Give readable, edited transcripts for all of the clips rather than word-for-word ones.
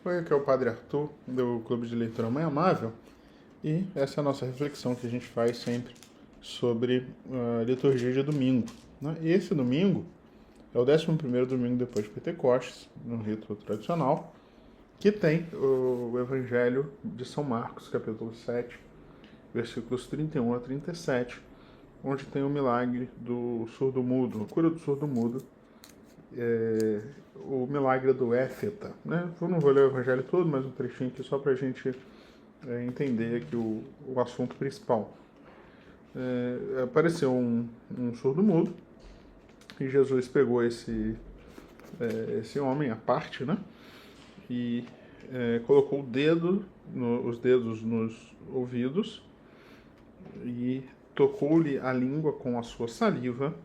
Oi, aqui é o Padre Arthur, do Clube de Leitura Mãe Amável, e essa é a nossa reflexão que a gente faz sempre sobre a liturgia de domingo, né? E esse domingo é o 11º domingo depois de Pentecostes, no rito tradicional, que tem o Evangelho de São Marcos, capítulo 7, versículos 31 a 37, onde tem o milagre do surdo-mudo, a cura do surdo-mudo, o milagre do Éfeta, né? Eu não vou ler o evangelho todo, mas um trechinho aqui só para a gente entender aqui o assunto principal. Apareceu um surdo-mudo e Jesus pegou esse homem à parte, né? E colocou os dedos nos ouvidos e tocou-lhe a língua com a sua saliva.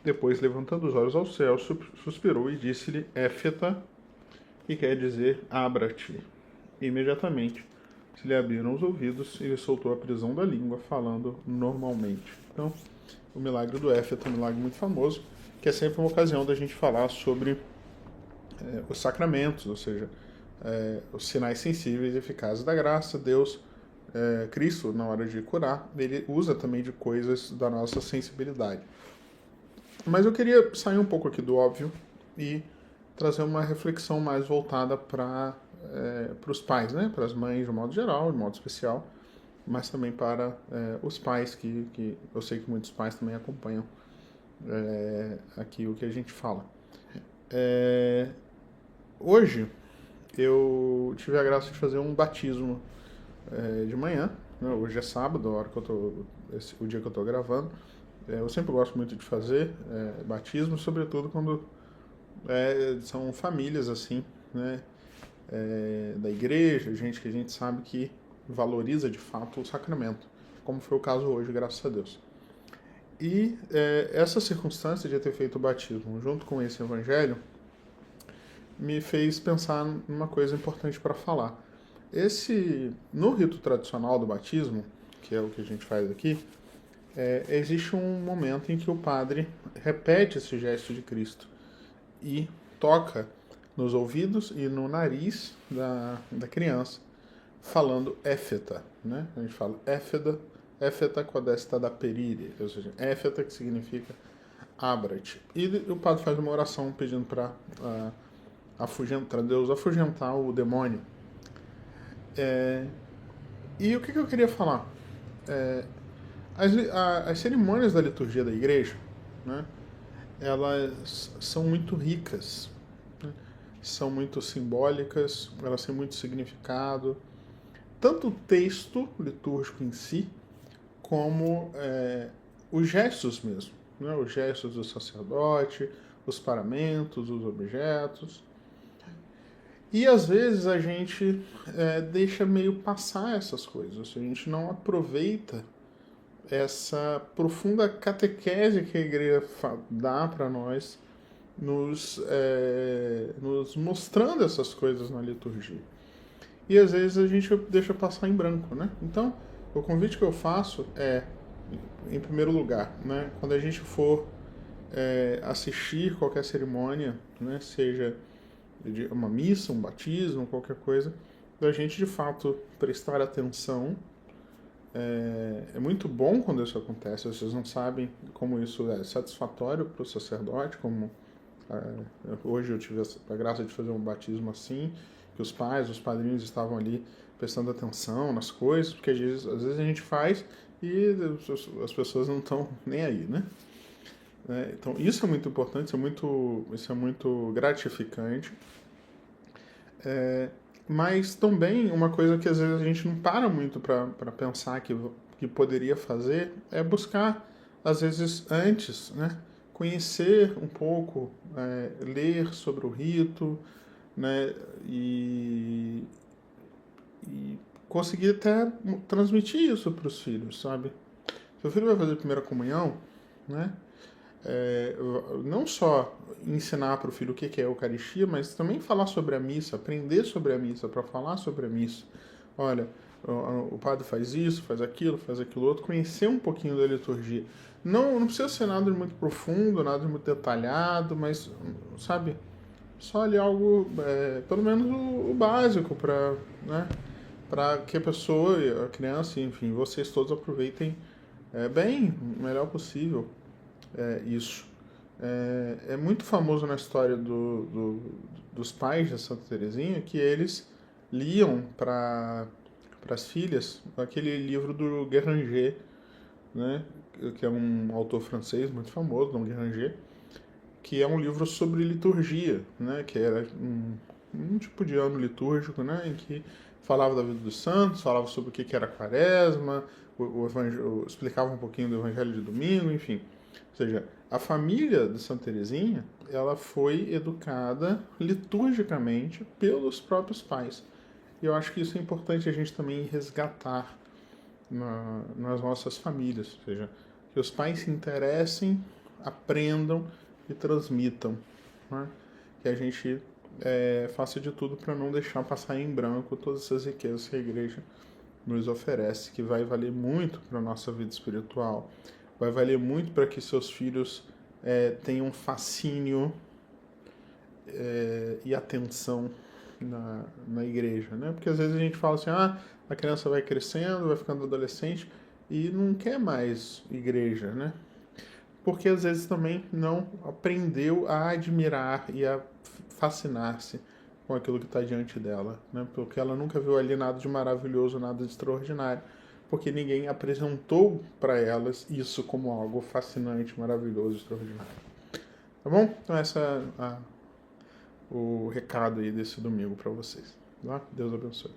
Depois, levantando os olhos ao céu, suspirou e disse-lhe Éfeta, que quer dizer abra-te. Imediatamente se lhe abriram os ouvidos e ele soltou a prisão da língua, falando normalmente. Então, o milagre do Éfeta é um milagre muito famoso, que é sempre uma ocasião da gente falar sobre os sacramentos, ou seja, os sinais sensíveis e eficazes da graça. Deus, Cristo, na hora de curar, ele usa também de coisas da nossa sensibilidade. Mas eu queria sair um pouco aqui do óbvio e trazer uma reflexão mais voltada para os pais, né? Para as mães de modo geral, de modo especial, mas também para os pais, que eu sei que muitos pais também acompanham aqui o que a gente fala. Hoje eu tive a graça de fazer um batismo de manhã, né? Hoje é sábado, o dia que eu estou gravando. Eu sempre gosto muito de fazer batismo, sobretudo quando são famílias assim, né, da igreja, gente que a gente sabe que valoriza de fato o sacramento, como foi o caso hoje, graças a Deus. E essa circunstância de ter feito o batismo junto com esse evangelho me fez pensar numa coisa importante para falar. No rito tradicional do batismo, que é o que a gente faz aqui, existe um momento em que o padre repete esse gesto de Cristo e toca nos ouvidos e no nariz da criança, falando Éfeta, né? A gente fala Éfeta codesta da perire, ou seja, Éfeta, que significa abra-te. E o padre faz uma oração pedindo para Deus afugentar o demônio. E o que eu queria falar? As cerimônias da liturgia da igreja, né, elas são muito ricas, né, são muito simbólicas, elas têm muito significado, tanto o texto litúrgico em si, como os gestos mesmo, né, os gestos do sacerdote, os paramentos, os objetos. E às vezes a gente deixa meio passar essas coisas, a gente não aproveita essa profunda catequese que a igreja dá para nós, nos mostrando essas coisas na liturgia. E às vezes a gente deixa passar em branco, né? Então, o convite que eu faço em primeiro lugar, né, quando a gente for assistir qualquer cerimônia, né, seja de uma missa, um batismo, qualquer coisa, da gente de fato prestar atenção. É muito bom quando isso acontece. Vocês não sabem como isso é satisfatório para o sacerdote, como hoje eu tive a graça de fazer um batismo assim, que os pais, os padrinhos estavam ali prestando atenção nas coisas, porque às vezes a gente faz e as pessoas não estão nem aí, né? Então isso é muito importante, isso é muito gratificante. Mas também uma coisa que às vezes a gente não para muito para pensar que poderia fazer é buscar, às vezes antes, né, conhecer um pouco, ler sobre o rito, né, e conseguir até transmitir isso para os filhos, sabe? Seu filho vai fazer a primeira comunhão, né? Não só ensinar para o filho o que é a Eucaristia, mas também falar sobre a missa, aprender sobre a missa, para falar sobre a missa. Olha, o padre faz isso, faz aquilo outro, conhecer um pouquinho da liturgia. Não precisa ser nada de muito profundo, nada de muito detalhado, mas, sabe, só ali algo, pelo menos o básico para, né, para que a pessoa, a criança, enfim, vocês todos aproveitem bem, o melhor possível isso. É muito famoso na história dos pais de Santa Teresinha que eles liam para as filhas aquele livro do Guéranger, né, que é um autor francês muito famoso, Dom Guéranger, que é um livro sobre liturgia, né, que era um tipo de ano litúrgico, né, em que falava da vida dos santos, falava sobre o que era a quaresma, explicava um pouquinho do Evangelho de Domingo, enfim. Ou seja, a família de Santa Teresinha, ela foi educada liturgicamente pelos próprios pais. E eu acho que isso é importante a gente também resgatar nas nossas famílias. Ou seja, que os pais se interessem, aprendam e transmitam. Né? Que a gente faça de tudo para não deixar passar em branco todas essas riquezas que a igreja nos oferece, que vai valer muito para a nossa vida espiritual, vai valer muito para que seus filhos tenham fascínio e atenção na igreja, né? Porque às vezes a gente fala assim, a criança vai crescendo, vai ficando adolescente e não quer mais igreja, né? Porque às vezes também não aprendeu a admirar e a fascinar-se com aquilo que está diante dela, né? Porque ela nunca viu ali nada de maravilhoso, nada de extraordinário, porque ninguém apresentou para elas isso como algo fascinante, maravilhoso, extraordinário. Tá bom? Então essa é o recado aí desse domingo para vocês. Tá? Deus abençoe.